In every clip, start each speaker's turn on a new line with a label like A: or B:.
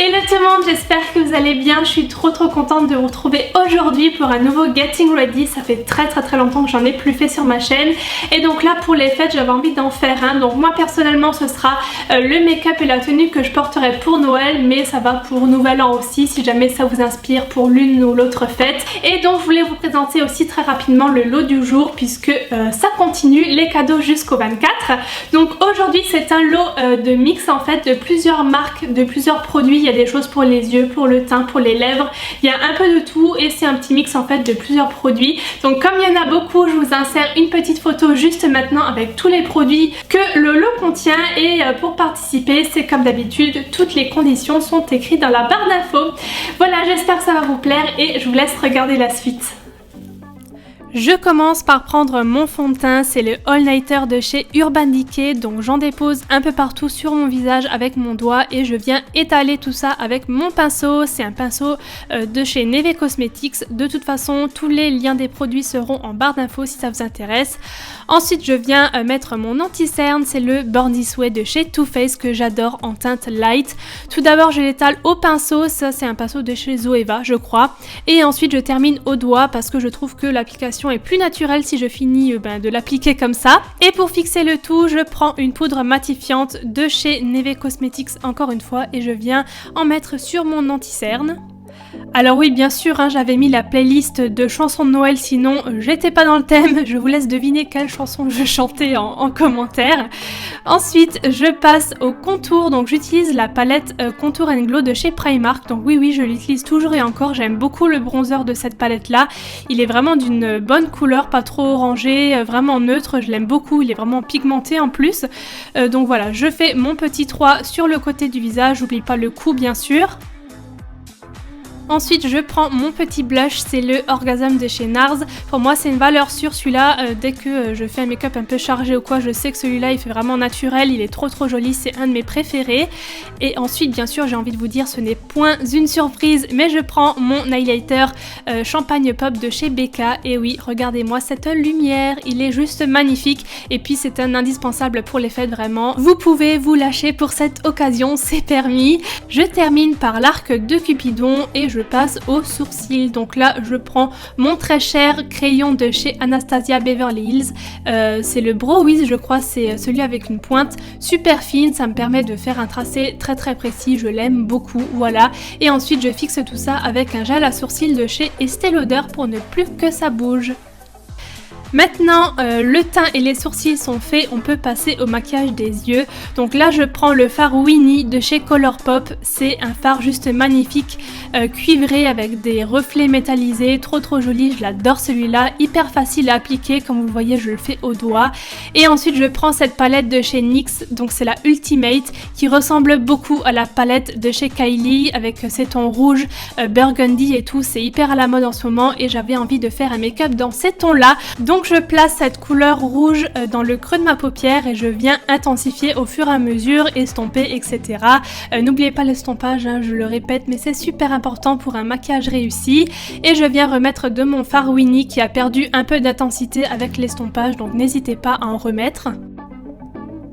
A: Hello tout le monde, j'espère que vous allez bien. Je suis trop contente de vous retrouver aujourd'hui pour un nouveau Getting Ready. Ça fait très longtemps que j'en ai plus fait sur ma chaîne. Et donc là pour les fêtes j'avais envie d'en faire un. Donc moi personnellement ce sera le make-up et la tenue que je porterai pour Noël. Mais ça va pour Nouvel An aussi si jamais ça vous inspire pour l'une ou l'autre fête. Et donc je voulais vous présenter aussi très rapidement le lot du jour puisque ça continue, les cadeaux jusqu'au 24. Donc aujourd'hui c'est un lot de mix en fait de plusieurs marques, de plusieurs produits. Il y a des choses pour les yeux, pour le teint, pour les lèvres, il y a un peu de tout et c'est un petit mix en fait de plusieurs produits. Donc comme il y en a beaucoup, je vous insère une petite photo juste maintenant avec tous les produits que le lot contient et pour participer, c'est comme d'habitude, toutes les conditions sont écrites dans la barre d'infos. Voilà, j'espère que ça va vous plaire et je vous laisse regarder la suite. Je commence par prendre mon fond de teint, c'est le All Nighter de chez Urban Decay, donc j'en dépose un peu partout sur mon visage avec mon doigt et je viens étaler tout ça avec mon pinceau. C'est un pinceau de chez Neve Cosmetics. De toute façon, tous les liens des produits seront en barre d'infos si ça vous intéresse. Ensuite, je viens mettre mon anti-cerne, c'est le Born This Way de chez Too Faced que j'adore en teinte light. Tout d'abord, je l'étale au pinceau, ça c'est un pinceau de chez Zoeva, je crois. Et ensuite, je termine au doigt parce que je trouve que l'application est plus naturelle si je finis de l'appliquer comme ça. Et pour fixer le tout, je prends une poudre matifiante de chez Neve Cosmetics encore une fois et je viens en mettre sur mon anti-cerne. Alors oui, bien sûr, j'avais mis la playlist de chansons de Noël, sinon j'étais pas dans le thème. Je vous laisse deviner quelle chanson je chantais en commentaire. Ensuite, je passe au contour, donc j'utilise la palette Contour & Glow de chez Primark. Donc oui, je l'utilise toujours et encore, j'aime beaucoup le bronzer de cette palette-là. Il est vraiment d'une bonne couleur, pas trop orangé, vraiment neutre, je l'aime beaucoup, il est vraiment pigmenté en plus. Donc voilà, je fais mon petit 3 sur le côté du visage, j'oublie pas le cou bien sûr. Ensuite, je prends mon petit blush, c'est le Orgasm de chez NARS. Pour moi, c'est une valeur sûre celui-là. Dès que je fais un make-up un peu chargé ou quoi, je sais que celui-là, il fait vraiment naturel. Il est trop joli, c'est un de mes préférés. Et ensuite, bien sûr, j'ai envie de vous dire, ce n'est point une surprise, mais je prends mon highlighter Champagne Pop de chez Becca. Et oui, regardez-moi cette lumière, il est juste magnifique. Et puis, c'est un indispensable pour les fêtes, vraiment. Vous pouvez vous lâcher pour cette occasion, c'est permis. Je termine par l'arc de Cupidon et je passe aux sourcils. Donc là je prends mon très cher crayon de chez Anastasia Beverly Hills, c'est le Brow Wiz je crois, c'est celui avec une pointe super fine, ça me permet de faire un tracé très précis, je l'aime beaucoup, voilà. Et ensuite je fixe tout ça avec un gel à sourcils de chez Estée Lauder pour ne plus que ça bouge. Maintenant, le teint et les sourcils sont faits, on peut passer au maquillage des yeux. Donc là, je prends le fard Winnie de chez Colourpop. C'est un fard juste magnifique, cuivré avec des reflets métallisés, trop joli, je l'adore celui-là. Hyper facile à appliquer, comme vous le voyez, je le fais au doigt. Et ensuite, je prends cette palette de chez NYX, donc c'est la Ultimate, qui ressemble beaucoup à la palette de chez Kylie, avec ses tons rouges, burgundy et tout. C'est hyper à la mode en ce moment et j'avais envie de faire un make-up dans ces tons-là. Donc je place cette couleur rouge dans le creux de ma paupière et je viens intensifier au fur et à mesure, estomper, etc. N'oubliez pas l'estompage, je le répète, mais c'est super important pour un maquillage réussi. Et je viens remettre de mon fard Winnie qui a perdu un peu d'intensité avec l'estompage, donc n'hésitez pas à en remettre.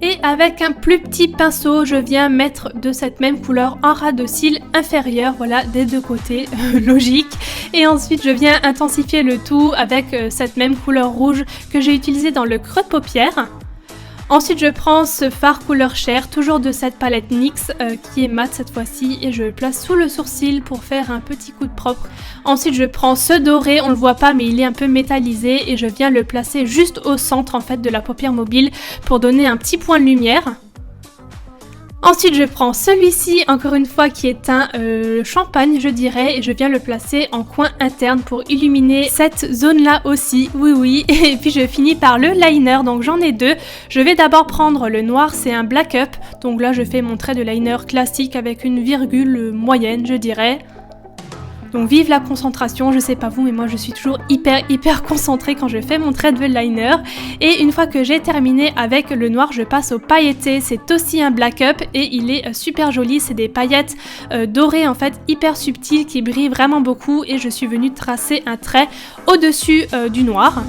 A: Et avec un plus petit pinceau, je viens mettre de cette même couleur en ras de cils inférieur, voilà, des deux côtés, logique. Et ensuite, je viens intensifier le tout avec cette même couleur rouge que j'ai utilisée dans le creux de paupière. Ensuite, je prends ce fard couleur chair, toujours de cette palette NYX, qui est mat cette fois-ci, et je le place sous le sourcil pour faire un petit coup de propre. Ensuite, je prends ce doré, on le voit pas, mais il est un peu métallisé, et je viens le placer juste au centre en fait de la paupière mobile pour donner un petit point de lumière. Ensuite, je prends celui-ci, encore une fois, qui est un champagne, je dirais, et je viens le placer en coin interne pour illuminer cette zone-là aussi, oui. Et puis, je finis par le liner, donc j'en ai deux. Je vais d'abord prendre le noir, c'est un Black Up, donc là, je fais mon trait de liner classique avec une virgule moyenne, je dirais. Donc vive la concentration, je sais pas vous mais moi je suis toujours hyper concentrée quand je fais mon trait de liner. Et une fois que j'ai terminé avec le noir, je passe au pailleté. C'est aussi un Black Up et il est super joli, c'est des paillettes dorées en fait, hyper subtiles qui brillent vraiment beaucoup et je suis venue tracer un trait au-dessus du noir.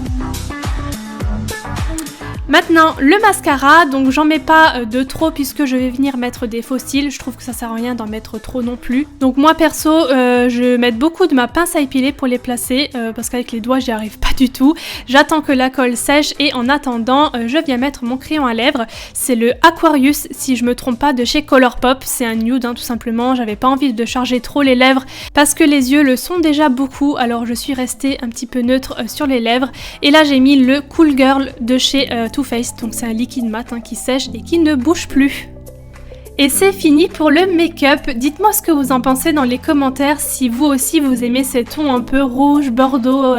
A: Maintenant, le mascara, donc j'en mets pas de trop puisque je vais venir mettre des faux cils. Je trouve que ça sert à rien d'en mettre trop non plus. Donc moi perso, je mets beaucoup de ma pince à épiler pour les placer parce qu'avec les doigts j'y arrive pas du tout. J'attends que la colle sèche et en attendant, je viens mettre mon crayon à lèvres. C'est le Aquarius, si je me trompe pas, de chez Colourpop. C'est un nude tout simplement. J'avais pas envie de charger trop les lèvres parce que les yeux le sont déjà beaucoup. Alors je suis restée un petit peu neutre sur les lèvres. Et là j'ai mis le Cool Girl de chez Too Faced, donc c'est un liquide mat qui sèche et qui ne bouge plus. Et c'est fini pour le make-up. Dites-moi ce que vous en pensez dans les commentaires, si vous aussi vous aimez ces tons un peu rouge, bordeaux,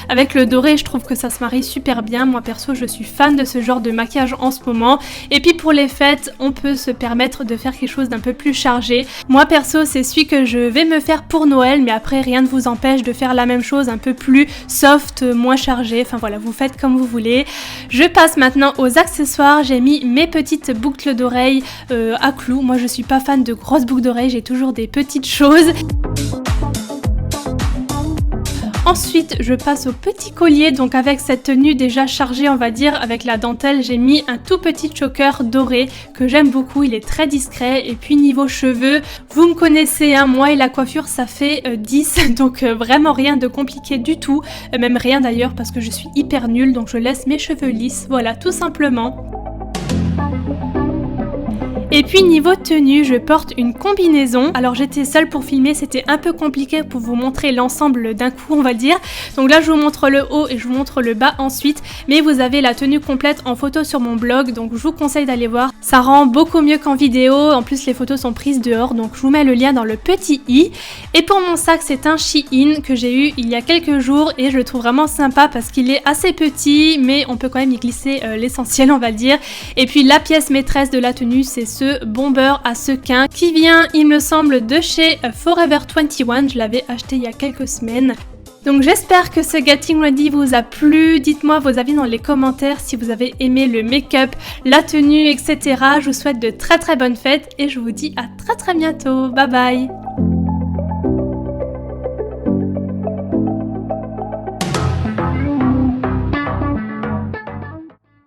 A: avec le doré. Je trouve que ça se marie super bien. Moi perso, je suis fan de ce genre de maquillage en ce moment. Et puis pour les fêtes, on peut se permettre de faire quelque chose d'un peu plus chargé. Moi perso, c'est celui que je vais me faire pour Noël, mais après rien ne vous empêche de faire la même chose un peu plus soft, moins chargé. Enfin voilà, vous faites comme vous voulez. Je passe maintenant aux accessoires. J'ai mis mes petites boucles d'oreilles à clous. Moi je suis pas fan de grosses boucles d'oreilles, j'ai toujours des petites choses. Ensuite, je passe au petit collier, donc avec cette tenue déjà chargée, on va dire, avec la dentelle, j'ai mis un tout petit choker doré que j'aime beaucoup, il est très discret. Et puis niveau cheveux, vous me connaissez, hein, moi et la coiffure, ça fait 10, donc vraiment rien de compliqué du tout, même rien d'ailleurs parce que je suis hyper nulle, donc je laisse mes cheveux lisses, voilà, tout simplement. Et puis niveau tenue, je porte une combinaison. Alors j'étais seule pour filmer, c'était un peu compliqué pour vous montrer l'ensemble d'un coup, on va dire. Donc là je vous montre le haut et je vous montre le bas ensuite. Mais vous avez la tenue complète en photo sur mon blog, donc je vous conseille d'aller voir. Ça rend beaucoup mieux qu'en vidéo, en plus les photos sont prises dehors, donc je vous mets le lien dans le petit i. Et pour mon sac, c'est un Shein que j'ai eu il y a quelques jours et je le trouve vraiment sympa parce qu'il est assez petit, mais on peut quand même y glisser l'essentiel, on va dire. Et puis la pièce maîtresse de la tenue, c'est ce bomber à sequins qui vient, il me semble, de chez Forever 21. Je l'avais acheté il y a quelques semaines. Donc j'espère que ce Getting Ready vous a plu. Dites-moi vos avis dans les commentaires si vous avez aimé le make-up, la tenue, etc. Je vous souhaite de très très bonnes fêtes et je vous dis à très très bientôt. Bye bye.